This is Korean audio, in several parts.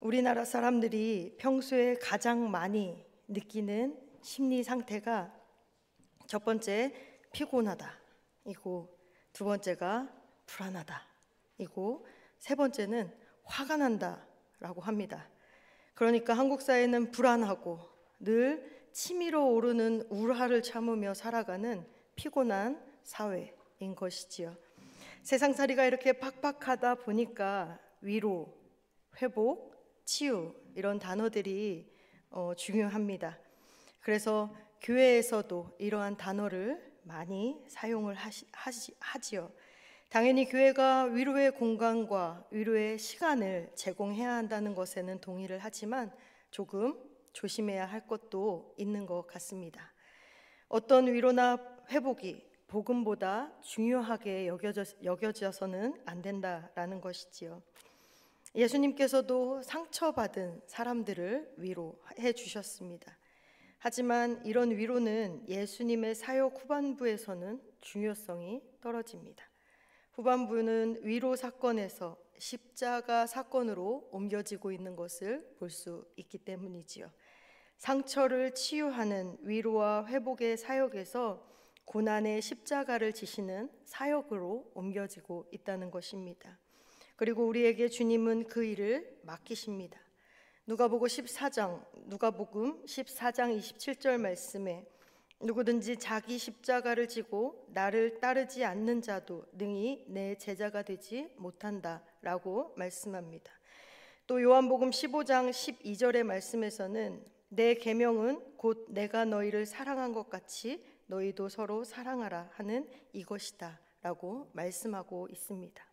우리나라 사람들이 평소에 가장 많이 느끼는 심리 상태가 첫 번째 피곤하다이고, 두 번째가 불안하다이고, 세 번째는 화가 난다라고 합니다. 그러니까 한국 사회는 불안하고 늘 치밀어 오르는 우라를 참으며 살아가는 피곤한 사회인 것이지요. 세상살이가 이렇게 팍팍하다 보니까 위로, 회복, 치유 이런 단어들이 중요합니다. 그래서 교회에서도 이러한 단어를 많이 사용을 하지요. 당연히 교회가 위로의 공간과 위로의 시간을 제공해야 한다는 것에는 동의를 하지만 조금 조심해야 할 것도 있는 것 같습니다. 어떤 위로나 회복이 복음보다 중요하게 여겨져서는 안 된다라는 것이지요. 예수님께서도 상처받은 사람들을 위로해 주셨습니다. 하지만 이런 위로는 예수님의 사역 후반부에서는 중요성이 떨어집니다. 후반부는 위로 사건에서 십자가 사건으로 옮겨지고 있는 것을 볼 수 있기 때문이지요. 상처를 치유하는 위로와 회복의 사역에서 고난의 십자가를 지시는 사역으로 옮겨지고 있다는 것입니다. 그리고 우리에게 주님은 그 일을 맡기십니다. 누가복음 14장 27절 말씀에 누구든지 자기 십자가를 지고 나를 따르지 않는 자도 능히 내 제자가 되지 못한다 라고 말씀합니다. 또 요한복음 15장 12절의 말씀에서는 내 계명은 곧 내가 너희를 사랑한 것 같이 너희도 서로 사랑하라 하는 이것이다 라고 말씀하고 있습니다.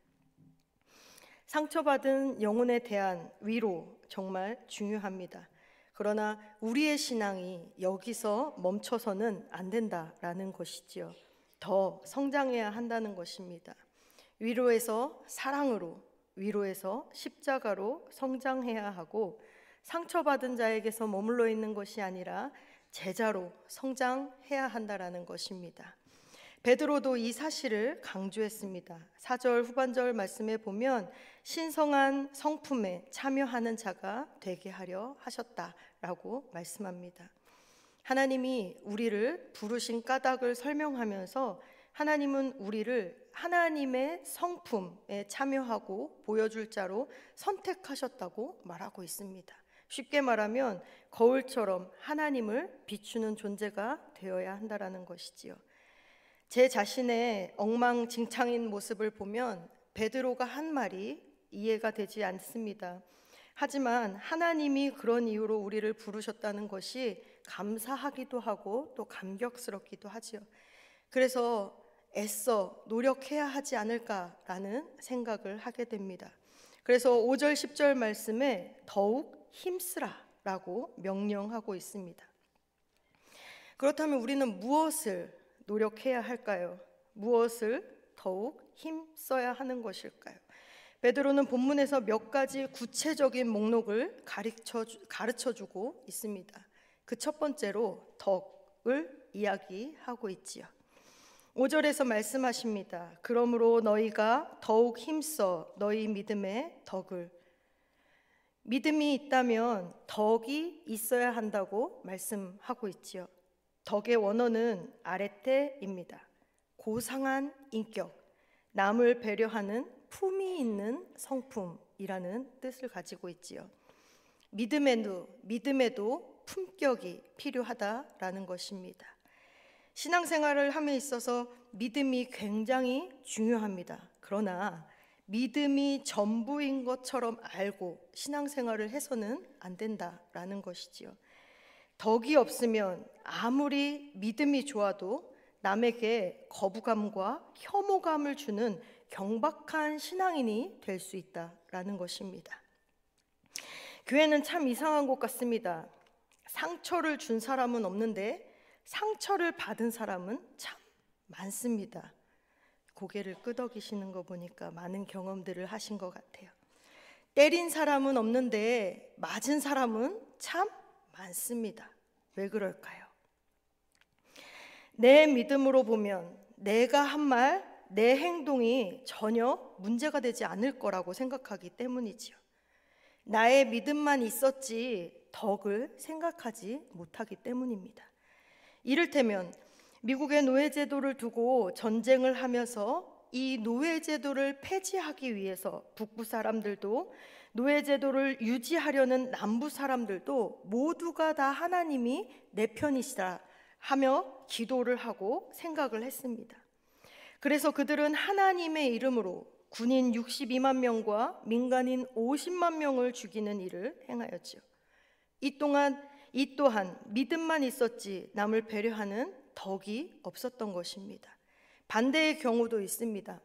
상처받은 영혼에 대한 위로 정말 중요합니다. 그러나 우리의 신앙이 여기서 멈춰서는 안 된다라는 것이지요. 더 성장해야 한다는 것입니다. 위로에서 사랑으로, 위로에서 십자가로 성장해야 하고, 상처받은 자에게서 머물러 있는 것이 아니라 제자로 성장해야 한다라는 것입니다. 베드로도 이 사실을 강조했습니다. 4절 후반절 말씀에 보면 신성한 성품에 참여하는 자가 되게 하려 하셨다라고 말씀합니다. 하나님이 우리를 부르신 까닭을 설명하면서 하나님은 우리를 하나님의 성품에 참여하고 보여줄 자로 선택하셨다고 말하고 있습니다. 쉽게 말하면 거울처럼 하나님을 비추는 존재가 되어야 한다라는 것이지요. 제 자신의 엉망진창인 모습을 보면 베드로가 한 말이 이해가 되지 않습니다. 하지만 하나님이 그런 이유로 우리를 부르셨다는 것이 감사하기도 하고 또 감격스럽기도 하지요. 그래서 애써 노력해야 하지 않을까라는 생각을 하게 됩니다. 그래서 5절 10절 말씀에 더욱 힘쓰라라고 명령하고 있습니다. 그렇다면 우리는 무엇을 노력해야 할까요? 무엇을 더욱 힘써야 하는 것일까요? 베드로는 본문에서 몇 가지 구체적인 목록을 가르쳐주고 있습니다. 그 첫 번째로 덕을 이야기하고 있지요. 5절에서 말씀하십니다. 그러므로 너희가 더욱 힘써 너희 믿음의 덕을. 믿음이 있다면 덕이 있어야 한다고 말씀하고 있지요. 덕의 원어는 아레테입니다. 고상한 인격, 남을 배려하는 품이 있는 성품이라는 뜻을 가지고 있지요. 믿음에도 품격이 필요하다라는 것입니다. 신앙생활을 함에 있어서 믿음이 굉장히 중요합니다. 그러나 믿음이 전부인 것처럼 알고 신앙생활을 해서는 안 된다라는 것이지요. 덕이 없으면 아무리 믿음이 좋아도 남에게 거부감과 혐오감을 주는 경박한 신앙인이 될 수 있다라는 것입니다. 교회는 참 이상한 것 같습니다. 상처를 준 사람은 없는데 상처를 받은 사람은 참 많습니다. 고개를 끄덕이시는 거 보니까 많은 경험들을 하신 것 같아요. 때린 사람은 없는데 맞은 사람은 참 많습니다. 왜 그럴까요? 내 믿음으로 보면 내가 한 말, 내 행동이 전혀 문제가 되지 않을 거라고 생각하기 때문이지요. 나의 믿음만 있었지 덕을 생각하지 못하기 때문입니다. 이를테면 미국의 노예제도를 두고 전쟁을 하면서 이 노예제도를 폐지하기 위해서 북부 사람들도 노예제도를 유지하려는 남부 사람들도 모두가 다 하나님이 내 편이시다 하며 기도를 하고 생각을 했습니다. 그래서 그들은 하나님의 이름으로 군인 62만 명과 민간인 50만 명을 죽이는 일을 행하였죠. 이 또한 믿음만 있었지 남을 배려하는 덕이 없었던 것입니다. 반대의 경우도 있습니다.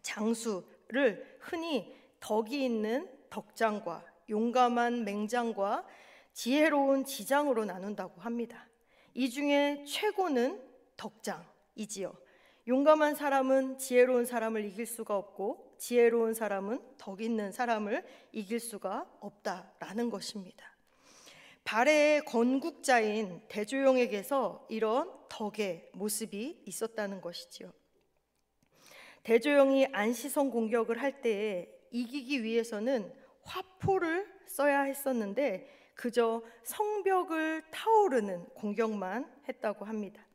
장수를 흔히 덕이 있는 덕장과 용감한 맹장과 지혜로운 지장으로 나눈다고 합니다. 이 중에 최고는 덕장이지요. 용감한 사람은 지혜로운 사람을 이길 수가 없고 지혜로운 사람은 덕 있는 사람을 이길 수가 없다라는 것입니다. 발해의 건국자인 대조영에게서 이런 덕의 모습이 있었다는 것이지요. 대조영이 안시성 공격을 할 때에 이기기 위해서는 화포를 써야 했었는데 그저 성벽을 타오르는 공격만 했다고 합니다.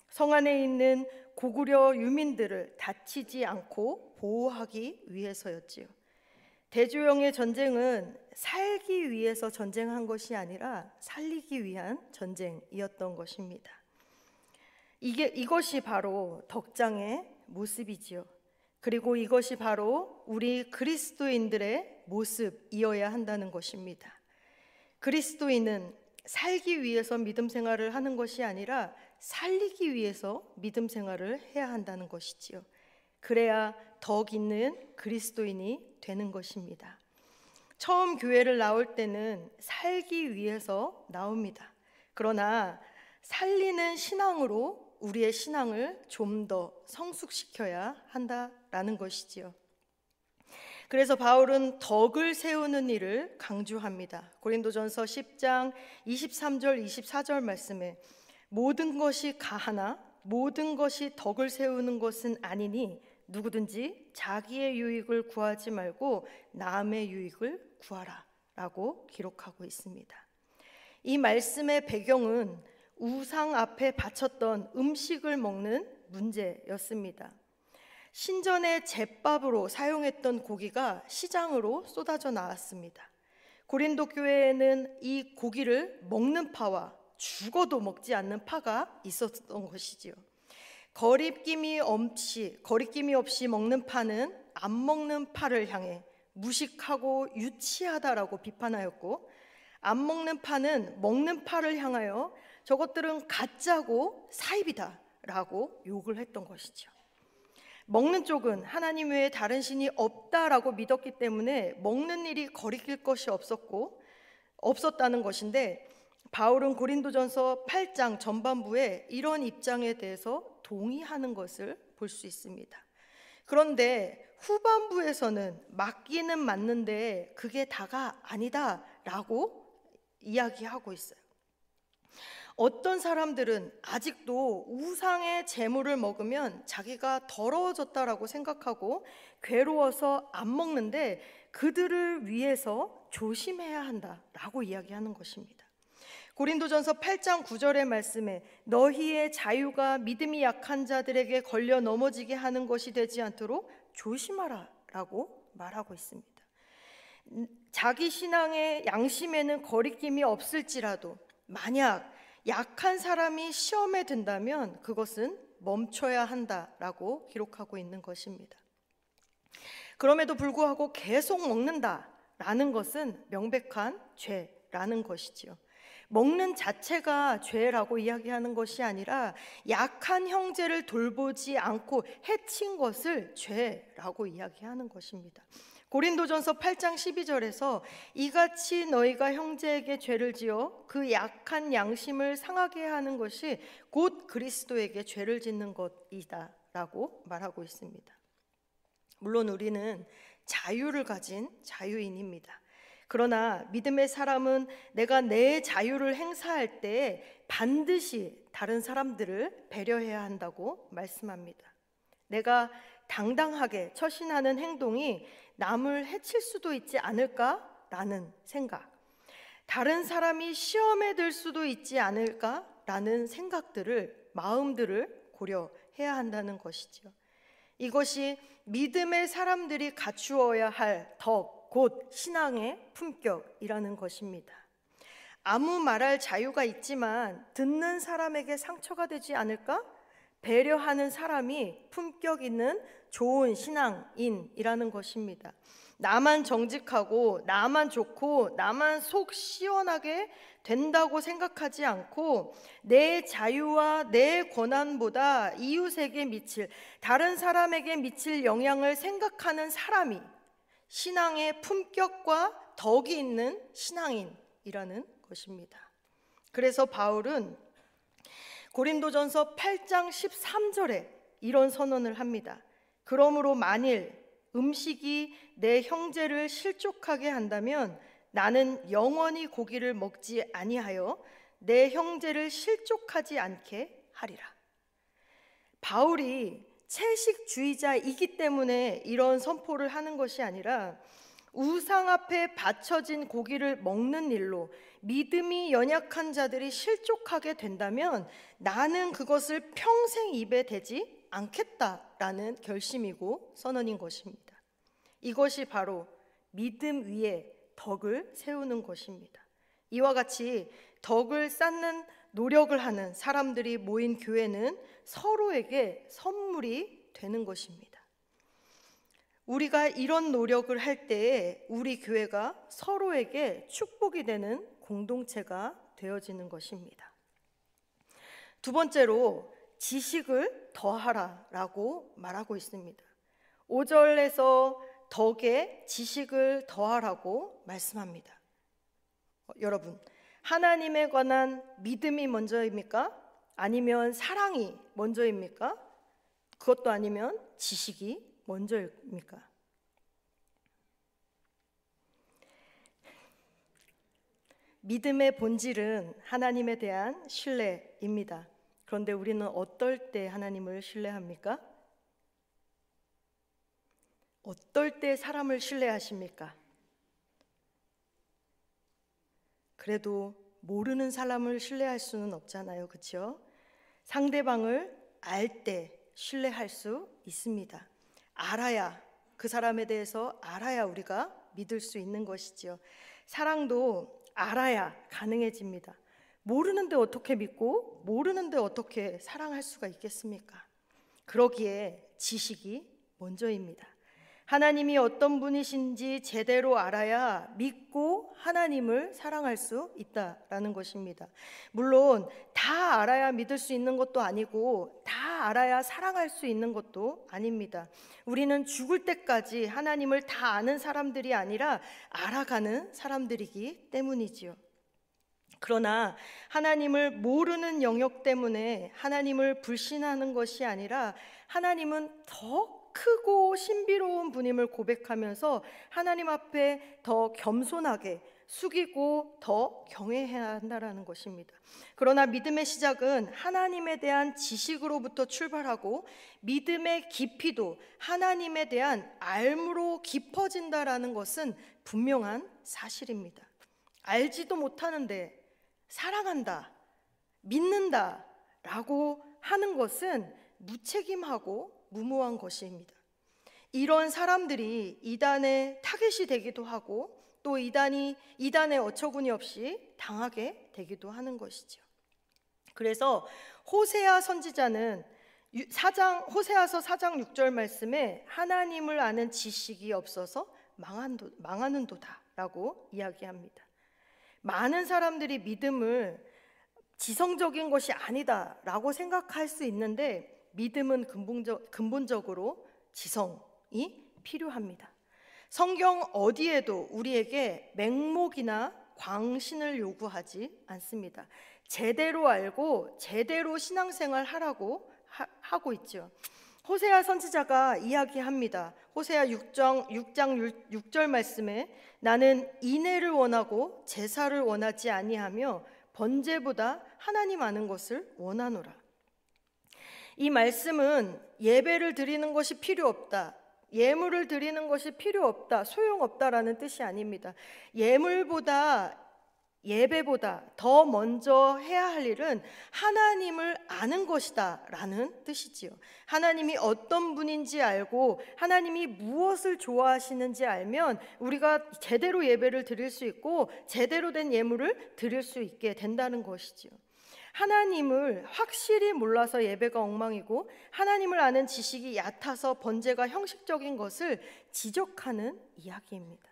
성 안에 있는 고구려 유민들을 다치지 않고 보호하기 위해서였지요. 대조영의 전쟁은 살기 위해서 전쟁한 것이 아니라 살리기 위한 전쟁이었던 것입니다. 이것이 바로 덕장의 모습이지요. 그리고 이것이 바로 우리 그리스도인들의 모습이어야 한다는 것입니다. 그리스도인은 살기 위해서 믿음 생활을 하는 것이 아니라 살리기 위해서 믿음 생활을 해야 한다는 것이지요. 그래야 덕 있는 그리스도인이 되는 것입니다. 처음 교회를 나올 때는 살기 위해서 나옵니다. 그러나 살리는 신앙으로 우리의 신앙을 좀 더 성숙시켜야 한다라는 것이지요. 그래서 바울은 덕을 세우는 일을 강조합니다. 고린도전서 10장 23절 24절 말씀에 모든 것이 가하나 모든 것이 덕을 세우는 것은 아니니 누구든지 자기의 유익을 구하지 말고 남의 유익을 구하라 라고 기록하고 있습니다. 이 말씀의 배경은 우상 앞에 바쳤던 음식을 먹는 문제였습니다. 신전의 제밥으로 사용했던 고기가 시장으로 쏟아져 나왔습니다. 고린도 교회에는 이 고기를 먹는 파와 죽어도 먹지 않는 파가 있었던 것이지요. 거리낌이 없이 먹는 파는 안 먹는 파를 향해 무식하고 유치하다라고 비판하였고, 안 먹는 파는 먹는 파를 향하여 저것들은 가짜고 사입이다라고 욕을 했던 것이죠. 먹는 쪽은 하나님 외에 다른 신이 없다라고 믿었기 때문에 먹는 일이 거리낄 것이 없었다는 것인데, 바울은 고린도전서 8장 전반부에 이런 입장에 대해서 동의하는 것을 볼 수 있습니다. 그런데 후반부에서는 맞기는 맞는데 그게 다가 아니다라고 이야기하고 있어요. 어떤 사람들은 아직도 우상의 재물을 먹으면 자기가 더러워졌다라고 생각하고 괴로워서 안 먹는데 그들을 위해서 조심해야 한다라고 이야기하는 것입니다. 고린도전서 8장 9절의 말씀에 너희의 자유가 믿음이 약한 자들에게 걸려 넘어지게 하는 것이 되지 않도록 조심하라 라고 말하고 있습니다. 자기 신앙의 양심에는 거리낌이 없을지라도 만약 약한 사람이 시험에 든다면 그것은 멈춰야 한다라고 기록하고 있는 것입니다. 그럼에도 불구하고 계속 먹는다라는 것은 명백한 죄라는 것이지요. 먹는 자체가 죄라고 이야기하는 것이 아니라 약한 형제를 돌보지 않고 해친 것을 죄라고 이야기하는 것입니다. 고린도전서 8장 12절에서 이같이 너희가 형제에게 죄를 지어 그 약한 양심을 상하게 하는 것이 곧 그리스도에게 죄를 짓는 것이다 라고 말하고 있습니다. 물론 우리는 자유를 가진 자유인입니다. 그러나 믿음의 사람은 내가 내 자유를 행사할 때 반드시 다른 사람들을 배려해야 한다고 말씀합니다. 내가 당당하게 처신하는 행동이 남을 해칠 수도 있지 않을까 않을까라는 생각, 다른 사람이 시험에 들 수도 있지 않을까라는 생각들을, 마음들을 고려해야 한다는 것이지요. 이것이 믿음의 사람들이 갖추어야 할 덕, 곧 신앙의 품격이라는 것입니다. 아무 말할 자유가 있지만 듣는 사람에게 상처가 되지 않을까? 배려하는 사람이 품격 있는 좋은 신앙인이라는 것입니다. 나만 정직하고 나만 좋고 나만 속 시원하게 된다고 생각하지 않고 내 자유와 내 권한보다 이웃에게 미칠, 다른 사람에게 미칠 영향을 생각하는 사람이 신앙의 품격과 덕이 있는 신앙인이라는 것입니다. 그래서 바울은 고린도전서 8장 13절에 이런 선언을 합니다. 그러므로 만일 음식이 내 형제를 실족하게 한다면 나는 영원히 고기를 먹지 아니하여 내 형제를 실족하지 않게 하리라. 바울이 채식주의자이기 때문에 이런 선포를 하는 것이 아니라 우상 앞에 바쳐진 고기를 먹는 일로 믿음이 연약한 자들이 실족하게 된다면 나는 그것을 평생 입에 대지 않겠다라는 결심이고 선언인 것입니다. 이것이 바로 믿음 위에 덕을 세우는 것입니다. 이와 같이 덕을 쌓는 노력을 하는 사람들이 모인 교회는 서로에게 선물이 되는 것입니다. 우리가 이런 노력을 할 때에 우리 교회가 서로에게 축복이 되는 공동체가 되어지는 것입니다. 두 번째로 지식을 더하라라고 말하고 있습니다. 5절에서 덕에 지식을 더하라고 말씀합니다. 여러분, 하나님에 관한 믿음이 먼저입니까? 아니면 사랑이 먼저입니까? 그것도 아니면 지식이 먼저입니까? 믿음의 본질은 하나님에 대한 신뢰입니다. 그런데 우리는 어떨 때 하나님을 신뢰합니까? 어떨 때 사람을 신뢰하십니까? 그래도 모르는 사람을 신뢰할 수는 없잖아요, 그렇죠? 상대방을 알 때 신뢰할 수 있습니다. 알아야, 그 사람에 대해서 알아야 우리가 믿을 수 있는 것이지요. 사랑도 알아야 가능해집니다. 모르는데 어떻게 믿고 모르는데 어떻게 사랑할 수가 있겠습니까? 그러기에 지식이 먼저입니다. 하나님이 어떤 분이신지 제대로 알아야 믿고 하나님을 사랑할 수 있다라는 것입니다. 물론 다 알아야 믿을 수 있는 것도 아니고 다 알아야 사랑할 수 있는 것도 아닙니다. 우리는 죽을 때까지 하나님을 다 아는 사람들이 아니라 알아가는 사람들이기 때문이지요. 그러나 하나님을 모르는 영역 때문에 하나님을 불신하는 것이 아니라 하나님은 더 크고 신비로운 분임을 고백하면서 하나님 앞에 더 겸손하게 숙이고 더 경외해야 한다는 것입니다. 그러나 믿음의 시작은 하나님에 대한 지식으로부터 출발하고 믿음의 깊이도 하나님에 대한 알므로 깊어진다라는 것은 분명한 사실입니다. 알지도 못하는데 사랑한다, 믿는다라고 하는 것은 무책임하고 무모한 것입니다. 이런 사람들이 이단의 타겟이 되기도 하고 또 이단의 어처구니 없이 당하게 되기도 하는 것이죠. 그래서 호세아 선지자는 호세아서 4장 6절 말씀에 하나님을 아는 지식이 없어서 망하는도다라고 이야기합니다. 많은 사람들이 믿음을 지성적인 것이 아니다라고 생각할 수 있는데 믿음은 근본적으로 지성이 필요합니다. 성경 어디에도 우리에게 맹목이나 광신을 요구하지 않습니다. 제대로 알고 제대로 신앙생활 하라고 하고 있죠. 호세아 선지자가 이야기합니다. 호세아 6장 6절 말씀에 나는 인애를 원하고 제사를 원하지 아니하며 번제보다 하나님 아는 것을 원하노라. 이 말씀은 예배를 드리는 것이 필요 없다, 예물을 드리는 것이 필요 없다, 소용없다라는 뜻이 아닙니다. 예배보다 더 먼저 해야 할 일은 하나님을 아는 것이다 라는 뜻이지요. 하나님이 어떤 분인지 알고 하나님이 무엇을 좋아하시는지 알면 우리가 제대로 예배를 드릴 수 있고 제대로 된 예물을 드릴 수 있게 된다는 것이지요. 하나님을 확실히 몰라서 예배가 엉망이고 하나님을 아는 지식이 얕아서 번제가 형식적인 것을 지적하는 이야기입니다.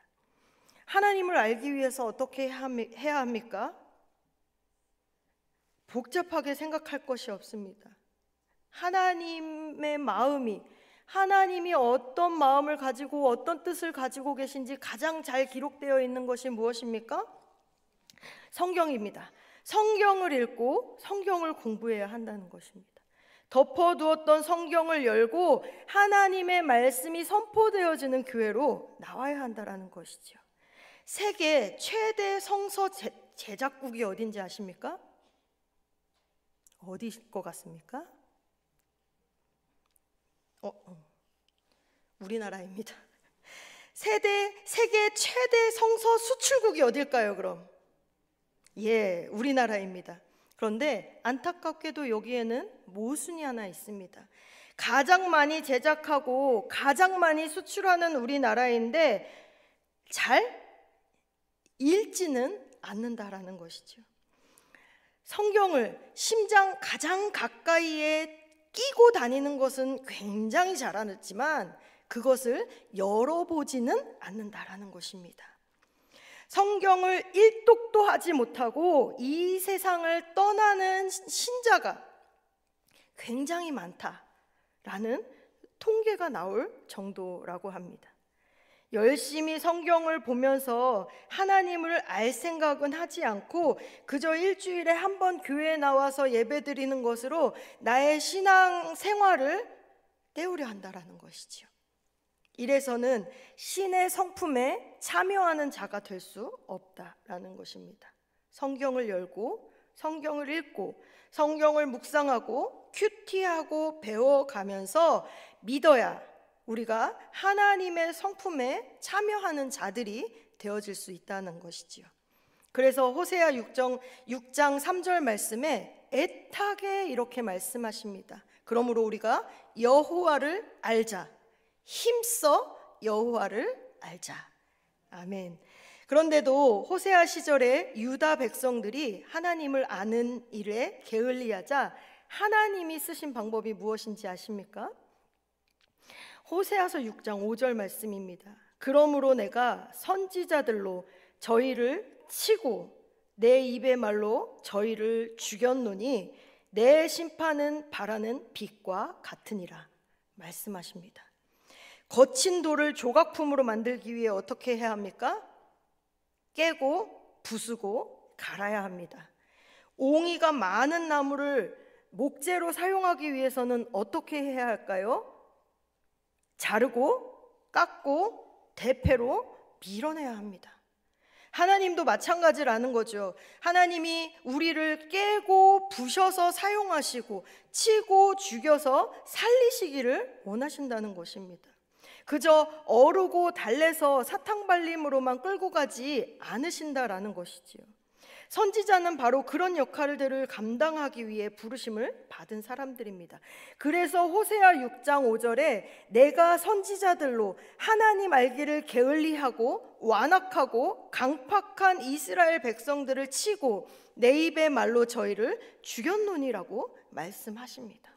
하나님을 알기 위해서 어떻게 해야 합니까? 복잡하게 생각할 것이 없습니다. 하나님의 마음이, 하나님이 어떤 마음을 가지고 어떤 뜻을 가지고 계신지 가장 잘 기록되어 있는 것이 무엇입니까? 성경입니다. 성경을 읽고 성경을 공부해야 한다는 것입니다. 덮어두었던 성경을 열고 하나님의 말씀이 선포되어지는 교회로 나와야 한다는 것이죠. 세계 최대 성서 제작국이 어딘지 아십니까? 어디일 것 같습니까? 우리나라입니다. 세계 최대 성서 수출국이 어딜까요, 그럼? 예, 우리나라입니다. 그런데 안타깝게도 여기에는 모순이 하나 있습니다. 가장 많이 제작하고 가장 많이 수출하는 우리나라인데 잘 읽지는 않는다라는 것이죠. 성경을 심장 가장 가까이에 끼고 다니는 것은 굉장히 잘하지만 그것을 열어보지는 않는다라는 것입니다. 성경을 일독도 하지 못하고 이 세상을 떠나는 신자가 굉장히 많다라는 통계가 나올 정도라고 합니다. 열심히 성경을 보면서 하나님을 알 생각은 하지 않고 그저 일주일에 한 번 교회에 나와서 예배드리는 것으로 나의 신앙 생활을 때우려 한다라는 것이지요. 이래서는 신의 성품에 참여하는 자가 될 수 없다라는 것입니다. 성경을 열고 성경을 읽고 성경을 묵상하고 큐티하고 배워가면서 믿어야 우리가 하나님의 성품에 참여하는 자들이 되어질 수 있다는 것이지요. 그래서 호세아 6장 3절 말씀에 애타게 이렇게 말씀하십니다. 그러므로 우리가 여호와를 알자, 힘써 여호와를 알자. 아멘. 그런데도 호세아 시절에 유다 백성들이 하나님을 아는 일에 게을리하자 하나님이 쓰신 방법이 무엇인지 아십니까? 호세아서 6장 5절 말씀입니다. 그러므로 내가 선지자들로 저희를 치고 내 입의 말로 저희를 죽였노니 내 심판은 바라는 빛과 같으니라 말씀하십니다. 거친 돌을 조각품으로 만들기 위해 어떻게 해야 합니까? 깨고 부수고 갈아야 합니다. 옹이가 많은 나무를 목재로 사용하기 위해서는 어떻게 해야 할까요? 자르고 깎고 대패로 밀어내야 합니다. 하나님도 마찬가지라는 거죠. 하나님이 우리를 깨고 부셔서 사용하시고 치고 죽여서 살리시기를 원하신다는 것입니다. 그저 어르고 달래서 사탕발림으로만 끌고 가지 않으신다라는 것이지요. 선지자는 바로 그런 역할들을 감당하기 위해 부르심을 받은 사람들입니다. 그래서 호세아 6장 5절에 내가 선지자들로 하나님 알기를 게을리하고 완악하고 강팍한 이스라엘 백성들을 치고 내 입의 말로 저희를 죽였노니라고 말씀하십니다.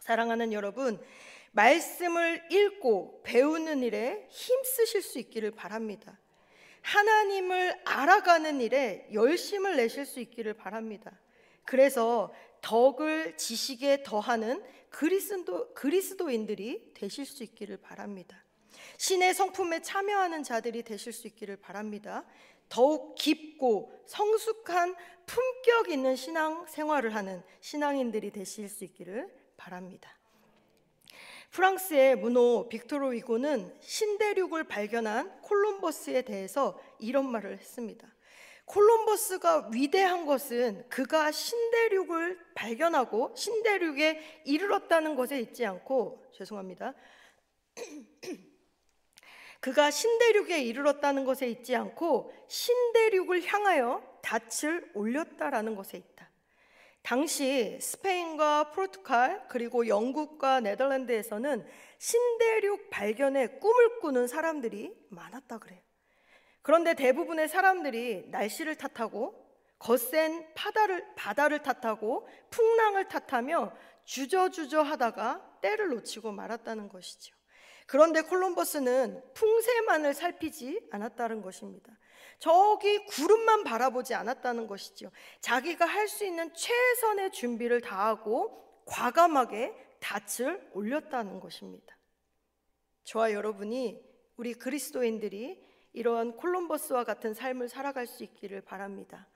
사랑하는 여러분, 말씀을 읽고 배우는 일에 힘쓰실 수 있기를 바랍니다. 하나님을 알아가는 일에 열심을 내실 수 있기를 바랍니다. 그래서 덕을 지식에 더하는 그리스도인들이 되실 수 있기를 바랍니다. 신의 성품에 참여하는 자들이 되실 수 있기를 바랍니다. 더욱 깊고 성숙한 품격 있는 신앙 생활을 하는 신앙인들이 되실 수 있기를 바랍니다. 프랑스의 문호 빅토르 위고는 신대륙을 발견한 콜럼버스에 대해서 이런 말을 했습니다. 콜럼버스가 위대한 것은 그가 신대륙을 발견하고 신대륙에 이르렀다는 것에 있지 않고, 죄송합니다, 그가 신대륙에 이르렀다는 것에 있지 않고 신대륙을 향하여 닻을 올렸다라는 것에 있다. 당시 스페인과 포르투갈 그리고 영국과 네덜란드에서는 신대륙 발견에 꿈을 꾸는 사람들이 많았다 그래요. 그런데 대부분의 사람들이 날씨를 탓하고 거센 바다를 탓하고 풍랑을 탓하며 주저주저 하다가 때를 놓치고 말았다는 것이죠. 그런데 콜럼버스는 풍세만을 살피지 않았다는 것입니다. 저기 구름만 바라보지 않았다는 것이죠. 자기가 할 수 있는 최선의 준비를 다하고 과감하게 닻을 올렸다는 것입니다. 저와 여러분이, 우리 그리스도인들이 이러한 콜럼버스와 같은 삶을 살아갈 수 있기를 바랍니다.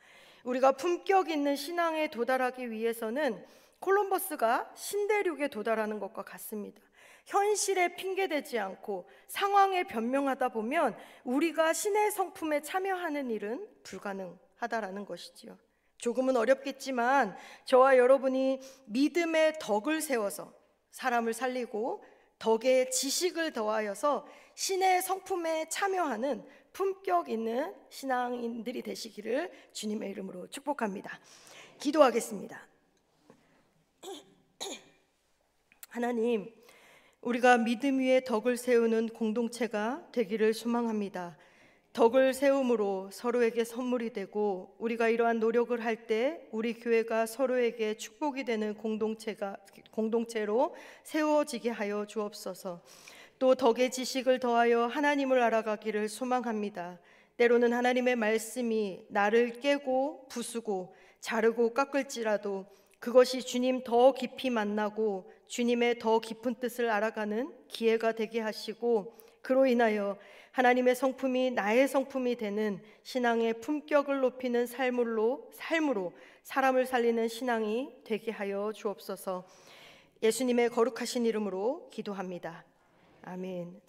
우리가 품격 있는 신앙에 도달하기 위해서는 콜럼버스가 신대륙에 도달하는 것과 같습니다. 현실에 핑계대지 않고 상황에 변명하다 보면 우리가 신의 성품에 참여하는 일은 불가능하다라는 것이지요. 조금은 어렵겠지만 저와 여러분이 믿음의 덕을 세워서 사람을 살리고 덕에 지식을 더하여서 신의 성품에 참여하는 품격 있는 신앙인들이 되시기를 주님의 이름으로 축복합니다. 기도하겠습니다. 하나님, 우리가 믿음 위에 덕을 세우는 공동체가 되기를 소망합니다. 덕을 세움으로 서로에게 선물이 되고 우리가 이러한 노력을 할 때 우리 교회가 서로에게 축복이 되는 공동체로 세워지게 하여 주옵소서. 또 덕의 지식을 더하여 하나님을 알아가기를 소망합니다. 때로는 하나님의 말씀이 나를 깨고 부수고 자르고 깎을지라도 그것이 주님 더 깊이 만나고 주님의 더 깊은 뜻을 알아가는 기회가 되게 하시고 그로 인하여 하나님의 성품이 나의 성품이 되는 신앙의 품격을 높이는 삶으로 사람을 살리는 신앙이 되게 하여 주옵소서. 예수님의 거룩하신 이름으로 기도합니다. 아멘.